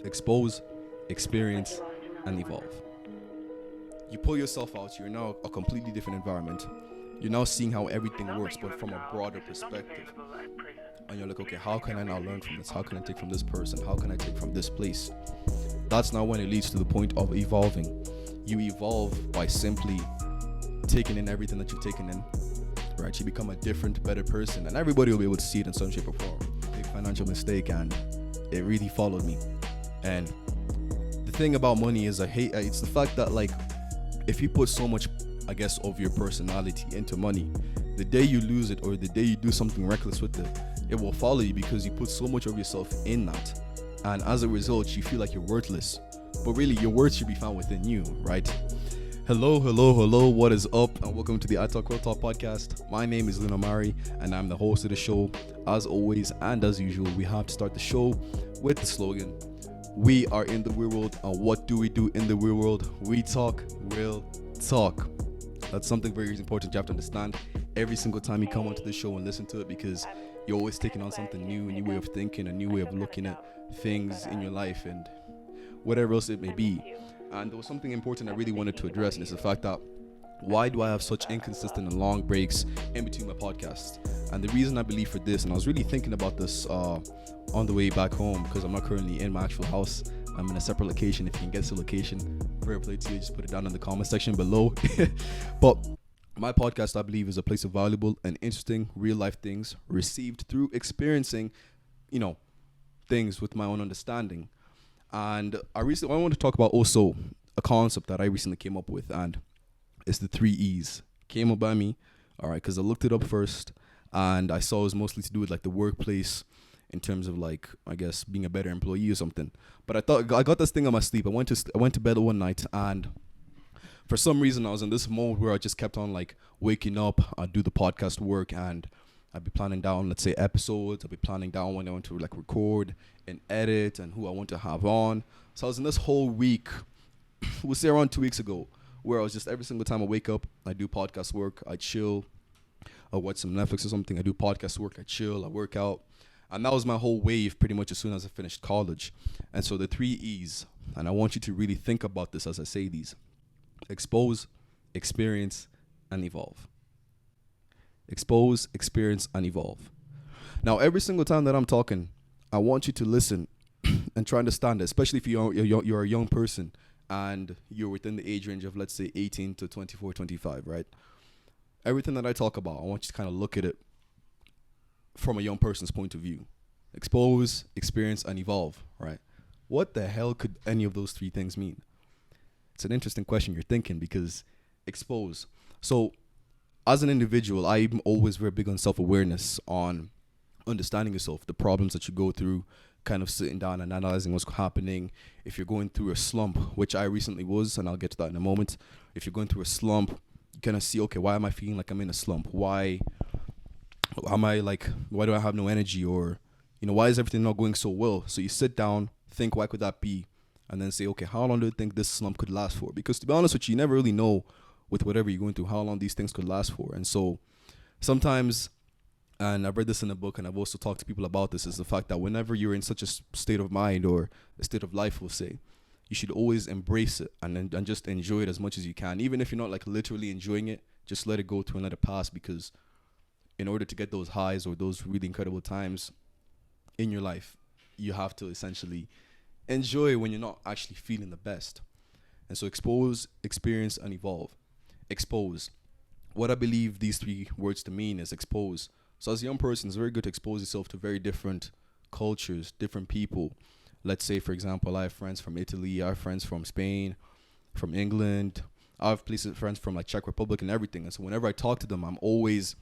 expose, experience, and evolve. You pull yourself out, you're now a completely different environment. You're now seeing how everything works, but from a broader perspective. And you're like, okay, how can I now learn from this? How can I take from this person? How can I take from this place? That's now when it leads to the point of evolving. You evolve by simply taking in everything that you've taken in, right? You become a different, better person, and everybody will be able to see it in some shape or form. Big financial mistake, and it really followed me. And the thing about money is, it's the fact that, like, if you put so much, I guess, of your personality into money, the day you lose it or the day you do something reckless with it, it will follow you because you put so much of yourself in that. And as a result, you feel like you're worthless. But really, your worth should be found within you, right? Hello, what is up? And welcome to the I Talk Real Talk podcast. My name is Wamari, and I'm the host of the show. As always, and as usual, we have to start the show with the slogan, we are in the real world, and what do we do in the real world? We talk real talk. That's something very important you have to understand every single time you come onto the show and listen to it, because you're always taking on something new, a new way of thinking, a new way of looking at things in your life and whatever else it may be. And there was something important I really wanted to address, and it's the fact that why do I have such inconsistent and long breaks in between my podcasts? And the reason I believe for this, and I was really thinking about this on the way back home, because I'm not currently in my actual house. I'm in a separate location. If you can guess the location, fair play to you, just put it down in the comment section below. But my podcast, I believe, is a place of valuable and interesting real life things received through experiencing, things with my own understanding. And I want to talk about also a concept that I recently came up with, and it's the 3 E's. Came up by me, all right, because I looked it up first, and I saw it was mostly to do with like the workplace in terms of, like, I guess, being a better employee or something. But I thought I got this thing on my sleep. I went to bed one night, and for some reason I was in this mode where I just kept on like waking up. I'd do the podcast work, and I'd be planning down, let's say, episodes. I'd be planning down when I want to like record and edit and who I want to have on. So I was in this whole week, we'll say around 2 weeks ago, where I was just every single time I wake up, I do podcast work, I chill, I watch some Netflix or something, I do podcast work, I chill, I work out. And that was my whole wave pretty much as soon as I finished college. And so the 3 E's, and I want you to really think about this as I say these: expose, experience, and evolve. Expose, experience, and evolve. Now, every single time that I'm talking, I want you to listen and try to understand it, especially if you're a young person and you're within the age range of, let's say, 18 to 24, 25, right? Everything that I talk about, I want you to kind of look at it from a young person's point of view. Expose, experience, and evolve, right? What the hell could any of those 3 things mean? It's an interesting question you're thinking, because expose. So as an individual, I'm always very big on self-awareness, on understanding yourself, the problems that you go through, kind of sitting down and analyzing what's happening. If you're going through a slump, which I recently was, and I'll get to that in a moment. If you're going through a slump, you kind of see, okay, why am I feeling like I'm in a slump? Why do I have no energy? Or, why is everything not going so well? So you sit down, think, why could that be? And then say, okay, how long do you think this slump could last for? Because to be honest with you, you never really know with whatever you're going through how long these things could last for. And so sometimes, and I've read this in a book, and I've also talked to people about this, is the fact that whenever you're in such a state of mind or a state of life, we'll say, you should always embrace it and just enjoy it as much as you can. Even if you're not like literally enjoying it, just let it go to another pass, because in order to get those highs or those really incredible times in your life, you have to essentially enjoy when you're not actually feeling the best. And so expose, experience, and evolve. Expose. What I believe these 3 words to mean is expose. So as a young person, it's very good to expose yourself to very different cultures, different people. Let's say, for example, I have friends from Italy, I have friends from Spain, from England. I have friends from like Czech Republic and everything. And so whenever I talk to them, I'm always,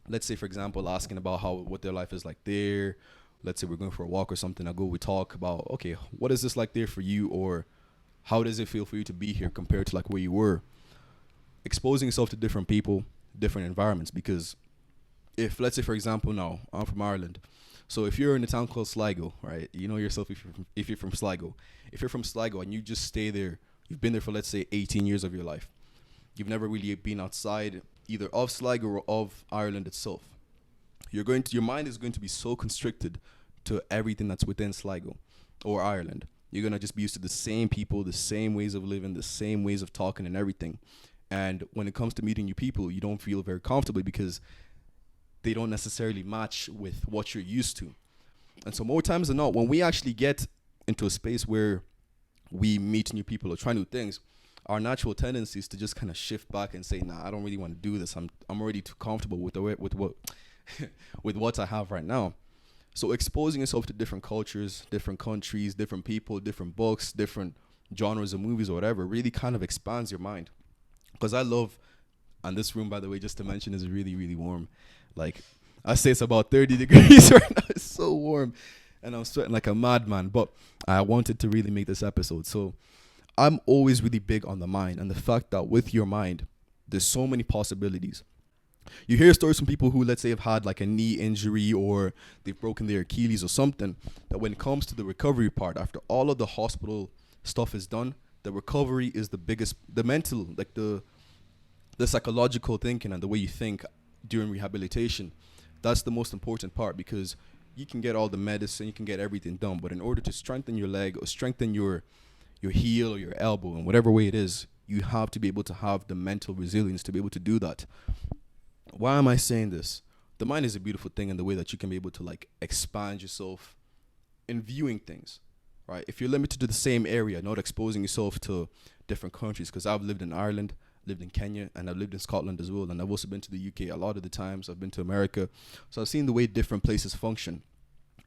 let's say, for example, asking about what their life is like there. Let's say we're going for a walk or something. we talk about, okay, what is this like there for you? Or how does it feel for you to be here compared to like where you were? Exposing yourself to different people, different environments. Because if, let's say, for example, now I'm from Ireland. So if you're in a town called Sligo, right, you know yourself if you're from Sligo. If you're from Sligo and you just stay there, you've been there for, let's say, 18 years of your life. You've never really been outside either of Sligo or of Ireland itself. Your mind is going to be so constricted to everything that's within Sligo or Ireland. You're gonna just be used to the same people, the same ways of living, the same ways of talking and everything. And when it comes to meeting new people, you don't feel very comfortable because they don't necessarily match with what you're used to. And so more times than not, when we actually get into a space where we meet new people or try new things, our natural tendency is to just kind of shift back and say, "Nah, I don't really want to do this. I'm already too comfortable with the way, with what with what I have right now." So exposing yourself to different cultures, different countries, different people, different books, different genres of movies or whatever really kind of expands your mind. Because I love, and this room, by the way, just to mention, is really, really warm. Like, I say it's about 30 degrees right now. It's so warm. And I'm sweating like a madman. But I wanted to really make this episode. So I'm always really big on the mind and the fact that with your mind, there's so many possibilities. You hear stories from people who, let's say, have had like a knee injury or they've broken their Achilles or something, that when it comes to the recovery part, after all of the hospital stuff is done, the recovery is the biggest, the mental, like the psychological thinking and the way you think during rehabilitation. That's the most important part, because you can get all the medicine, you can get everything done, but in order to strengthen your leg or strengthen your heel or your elbow in whatever way it is, you have to be able to have the mental resilience to be able to do that. Why am I saying this? The mind is a beautiful thing in the way that you can be able to like expand yourself in viewing things, right? If you're limited to the same area, not exposing yourself to different countries, because I've lived in Ireland, lived in Kenya, and I've lived in Scotland as well, and I've also been to the UK a lot of the times. I've been to America, so I've seen the way different places function,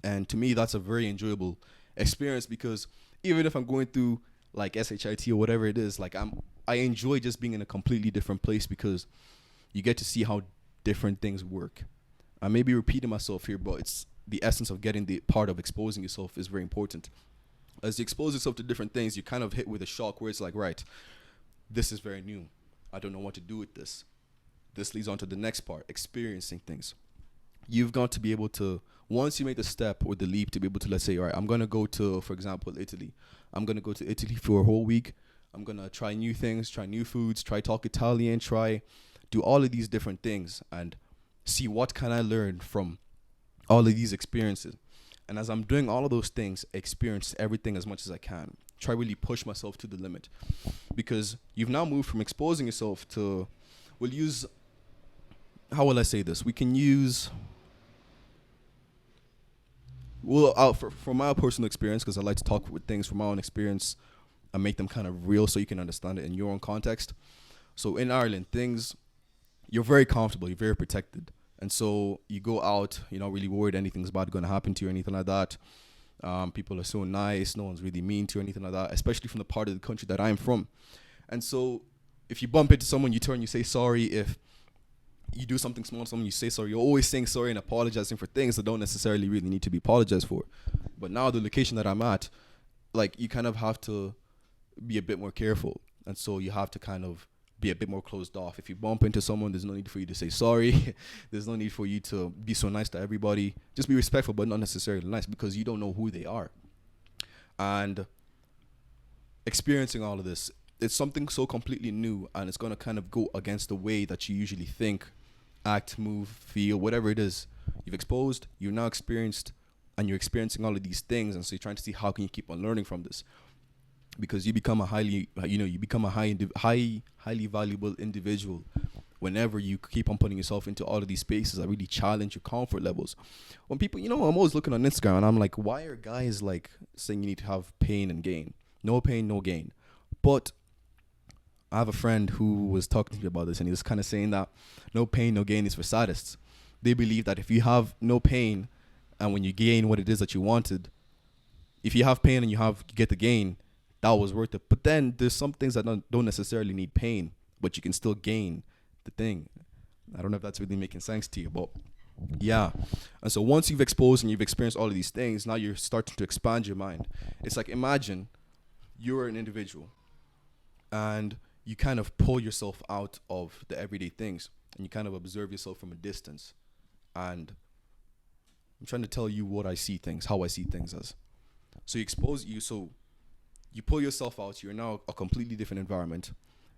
and to me that's a very enjoyable experience, because even if I'm going through like SHIT or whatever it is, like I enjoy just being in a completely different place, because you get to see how different things work. I may be repeating myself here, but it's the essence of getting the part of exposing yourself is very important. As you expose yourself to different things, you kind of hit with a shock where it's like, right, this is very new. I don't know what to do with this. This leads on to the next part, experiencing things. You've got to be able to, once you make the step or the leap to be able to, let's say, all right, I'm going to go to, for example, Italy. I'm going to go to Italy for a whole week. I'm going to try new things, try new foods, try talk Italian, try do all of these different things and see what can I learn from all of these experiences. And as I'm doing all of those things, experience everything as much as I can. Try really push myself to the limit, because you've now moved from exposing yourself to, we'll use, how will I say this? We can use, well, from my personal experience, because I like to talk with things from my own experience and make them kind of real so you can understand it in your own context. So in Ireland, things, you're very comfortable, you're very protected. And so you go out, you're not really worried anything's bad going to happen to you or anything like that. People are so nice, no one's really mean to you or anything like that, especially from the part of the country that I'm from. And so if you bump into someone, you turn, you say sorry. If you do something small to someone, you say sorry. You're always saying sorry and apologizing for things that don't necessarily really need to be apologized for. But now the location that I'm at, like, you kind of have to be a bit more careful. And so you have to kind of be a bit more closed off. If you bump into someone, there's no need for you to say sorry. There's no need for you to be so nice to everybody. Just be respectful, but not necessarily nice, because you don't know who they are. And experiencing all of this, it's something so completely new, and it's going to kind of go against the way that you usually think, act, move, feel, whatever it is. You've exposed, you're now experienced, and you're experiencing all of these things, and so you're trying to see how can you keep on learning from this. Because you become a highly valuable individual whenever you keep on putting yourself into all of these spaces that really challenge your comfort levels. When people, I'm always looking on Instagram and I'm like, why are guys like saying you need to have pain and gain? No pain, no gain. But I have a friend who was talking to me about this, and he was kind of saying that no pain, no gain is for sadists. They believe that if you have no pain and when you gain what it is that you wanted, if you have pain and you get the gain, that was worth it. But then there's some things that don't necessarily need pain, but you can still gain the thing. I don't know if that's really making sense to you, but yeah. And so once you've exposed and you've experienced all of these things, now you're starting to expand your mind. It's like, imagine you're an individual and you kind of pull yourself out of the everyday things and you kind of observe yourself from a distance. And I'm trying to tell you what I see things, how I see things as. So you pull yourself out, you're now a completely different environment.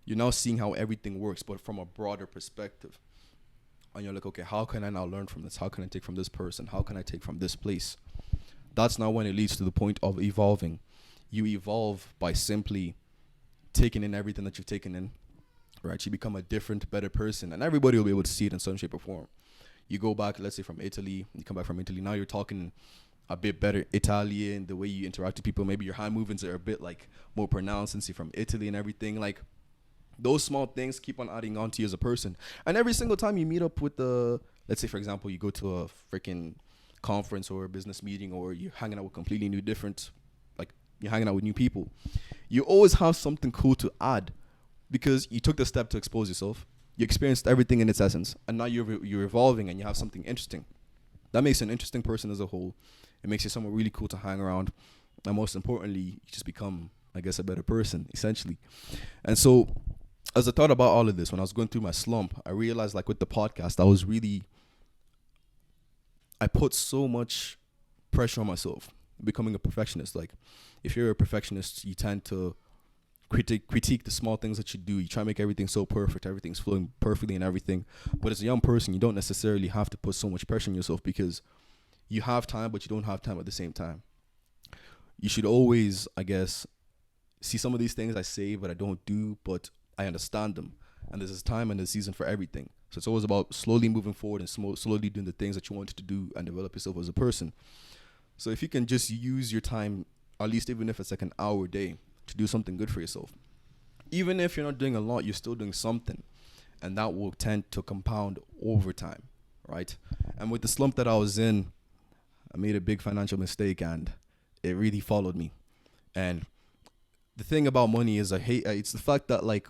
You're now seeing how everything works, but from a broader perspective. And you're like, okay, how can I now learn from this? How can I take from this person? How can I take from this place? That's now when it leads to the point of evolving. you evolve by simply taking in everything that you've taken in, right? You become a different, better person, and everybody will be able to see it in some shape or form. You go back, let's say from Italy, you come back from Italy, now you're talking a bit better Italian, the way you interact with people, maybe your hand movements are a bit like more pronounced since you're from Italy and everything. Like those small things keep on adding on to you as a person. And every single time you meet up with let's say for example, you go to a freaking conference or a business meeting, or you're hanging out with completely new different, like you're hanging out with new people, you always have something cool to add because you took the step to expose yourself. You experienced everything in its essence, and now you're evolving and you have something interesting. That makes you an interesting person as a whole. It makes you someone really cool to hang around, and most importantly, you just become, I guess, a better person essentially. And so, as I thought about all of this, when I was going through my slump, I realized, like with the podcast, I put so much pressure on myself, becoming a perfectionist. Like, if you're a perfectionist, you tend to critique the small things that you do. You try to make everything so perfect, everything's flowing perfectly and everything. But as a young person, you don't necessarily have to put so much pressure on yourself because you have time, but you don't have time at the same time. You should always, I guess, see some of these things I say, but I don't do, but I understand them. And there's this time and a season for everything. So it's always about slowly moving forward and slowly doing the things that you wanted to do and develop yourself as a person. So if you can just use your time, at least even if it's like an hour a day, to do something good for yourself. Even if you're not doing a lot, you're still doing something. And that will tend to compound over time, right? And with the slump that I was in, I made a big financial mistake and it really followed me. And the thing about money is it's the fact that, like,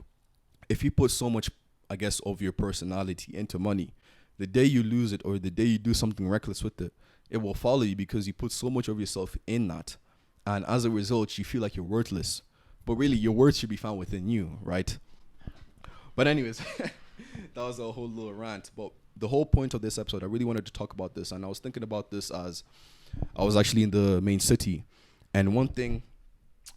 if you put so much, I guess, of your personality into money, the day you lose it or the day you do something reckless with it, it will follow you because you put so much of yourself in that. And as a result, you feel like you're worthless. But really, your worth should be found within you, right? But anyways, that was a whole little rant. But the whole point of this episode, I really wanted to talk about this. And I was thinking about this as I was actually in the main city. And one thing,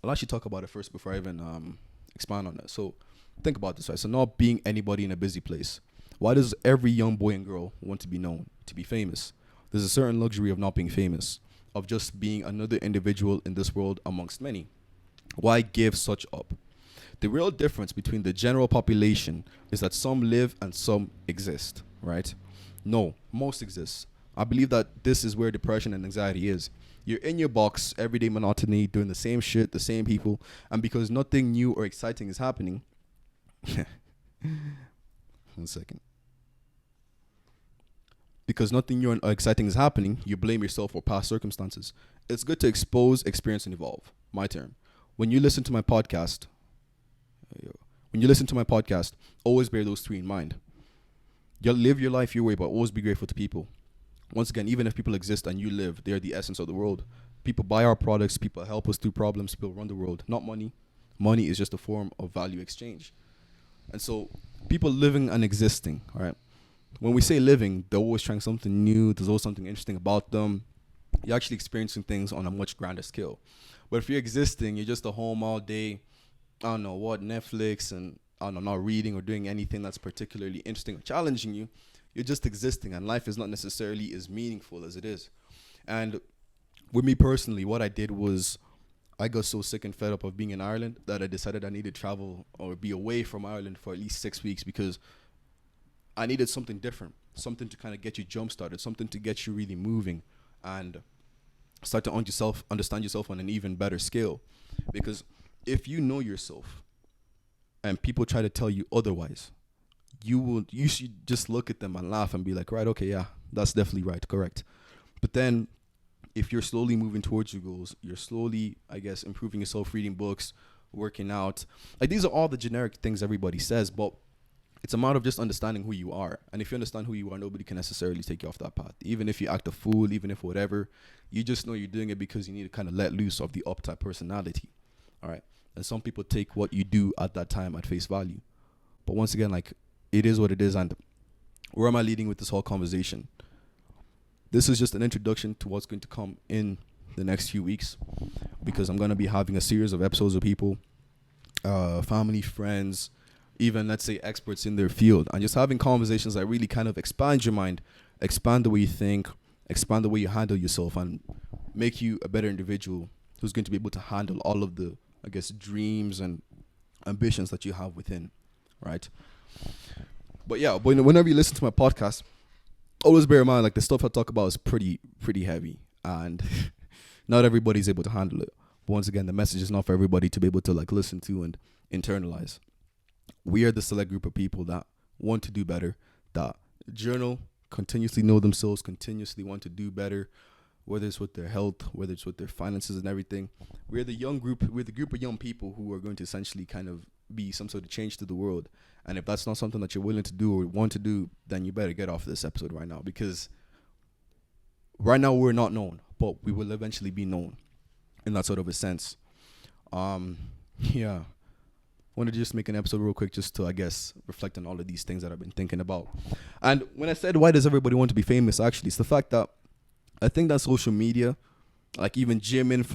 I'll actually talk about it first before I even expand on it. So think about this, right? So not being anybody in a busy place. Why does every young boy and girl want to be known, to be famous? There's a certain luxury of not being famous, of just being another individual in this world amongst many. Why give such up? The real difference between the general population is that some live and some exist, right? No, most exist. I believe that this is where depression and anxiety is. You're in your box, everyday monotony, doing the same shit, the same people, and because nothing new or exciting is happening. 1 second. Because nothing new or exciting is happening, you blame yourself for past circumstances. It's good to expose, experience, and evolve. My term. When you listen to my podcast, always bear those three in mind. You'll live your life your way, but always be grateful to people. Once again, even if people exist and you live, they're the essence of the world. People buy our products, people help us through problems, people run the world, not money. Money is just a form of value exchange. And so, people living and existing, all right? When we say living, they're always trying something new. There's always something interesting about them. You're actually experiencing things on a much grander scale. But if you're existing, you're just at home all day, I don't know what, Netflix, and I don't know, not reading or doing anything that's particularly interesting or challenging you. You're just existing, and life is not necessarily as meaningful as it is. And with me personally, what I did was I got so sick and fed up of being in Ireland that I decided I needed to travel or be away from Ireland for at least 6 weeks because I needed something different, something to kind of get you jump started, something to get you really moving and start to understand yourself on an even better scale. Because if you know yourself and people try to tell you otherwise, you should just look at them and laugh and be like, right, okay, yeah, that's definitely right, correct. But then if you're slowly moving towards your goals, you're slowly, I guess, improving yourself, reading books, working out. Like, these are all the generic things everybody says, but it's a matter of just understanding who you are. And if you understand who you are, nobody can necessarily take you off that path. Even if you act a fool, even if whatever, you just know you're doing it because you need to kind of let loose of the uptight personality. All right. And some people take what you do at that time at face value. But once again, like, it is what it is. And where am I leading with this whole conversation? This is just an introduction to what's going to come in the next few weeks, because I'm going to be having a series of episodes with people, family, friends, even, let's say, experts in their field, and just having conversations that really kind of expand your mind, expand the way you think, expand the way you handle yourself, and make you a better individual who's going to be able to handle all of the, I guess, dreams and ambitions that you have within, right? But yeah, whenever you listen to my podcast, always bear in mind, like, the stuff I talk about is pretty heavy, and not everybody's able to handle it. But once again, the message is not for everybody to be able to like listen to and internalize. We are the select group of people that want to do better, that journal, continuously know themselves, continuously want to do better, whether it's with their health, whether it's with their finances and everything. We're the group of young people who are going to essentially kind of be some sort of change to the world. And if that's not something that you're willing to do or want to do, then you better get off this episode right now, because right now we're not known, but we will eventually be known in that sort of a sense. Yeah. Wanted to just make an episode real quick just to, I guess, reflect on all of these things that I've been thinking about. And when I said, why does everybody want to be famous? Actually, it's the fact that I think that social media, like even fitness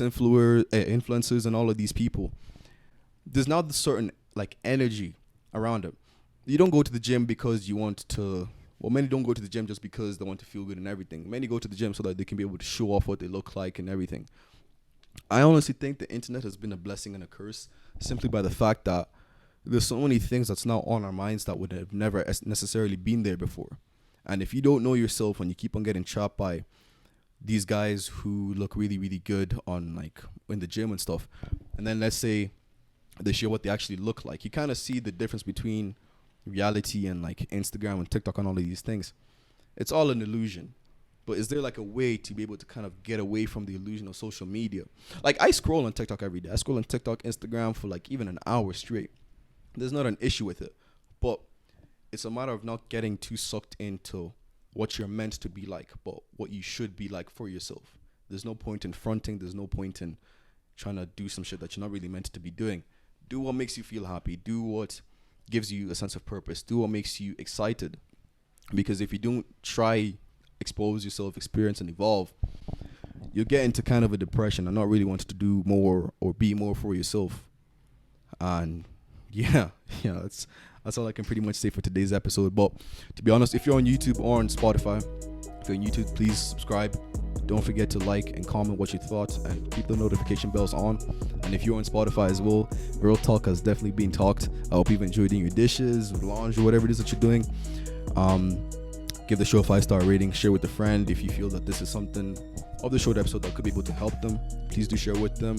influencers and all of these people, there's now this certain like energy around them. You don't go to the gym because you want to, well, many don't go to the gym just because they want to feel good and everything. Many go to the gym so that they can be able to show off what they look like and everything. I honestly think the internet has been a blessing and a curse, simply by the fact that there's so many things that's now on our minds that would have never necessarily been there before. And if you don't know yourself and you keep on getting trapped by these guys who look really, really good on like in the gym and stuff, and then let's say they show what they actually look like, you kind of see the difference between reality and like Instagram and TikTok and all of these things. It's all an illusion. But is there like a way to be able to kind of get away from the illusion of social media? Like, I scroll on TikTok every day. I scroll on TikTok, Instagram for like even an hour straight. There's not an issue with it. But it's a matter of not getting too sucked into what you're meant to be like, but what you should be like for yourself. There's no point in fronting. There's no point in trying to do some shit that you're not really meant to be doing. Do what makes you feel happy. Do what gives you a sense of purpose. Do what makes you excited. Because if you don't try, expose yourself, experience, and evolve, you'll get into kind of a depression and not really wanting to do more or be more for yourself. And yeah, that's all I can pretty much say for today's episode. But to be honest, if you're on YouTube or on Spotify, if you're on YouTube, please subscribe. Don't forget to like and comment what you thought and keep the notification bells on. And if you're on Spotify as well, Real Talk has definitely been talked. I hope you've enjoyed doing your dishes, laundry, whatever it is that you're doing. Give the show a 5-star rating. Share with a friend if you feel that this is something of the short episode that could be able to help them. Please do share with them,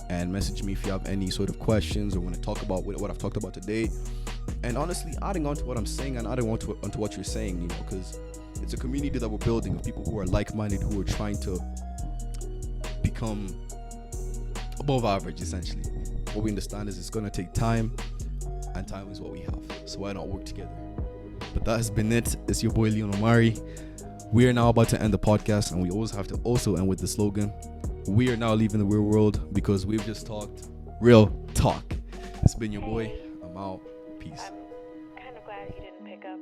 and message me if you have any sort of questions or want to talk about what I've talked about today. And honestly, adding on to what I'm saying and adding on to what you're saying, because it's a community that we're building of people who are like-minded, who are trying to become above average, essentially. What we understand is it's going to take time, and time is what we have. So why not work together? But that has been it. It's your boy Leon Wamari. We are now about to end the podcast, and we always have to also end with the slogan: we are now leaving the real world because we've just talked real talk. It's been your boy. I'm out. Peace. I'm kind of glad he didn't pick up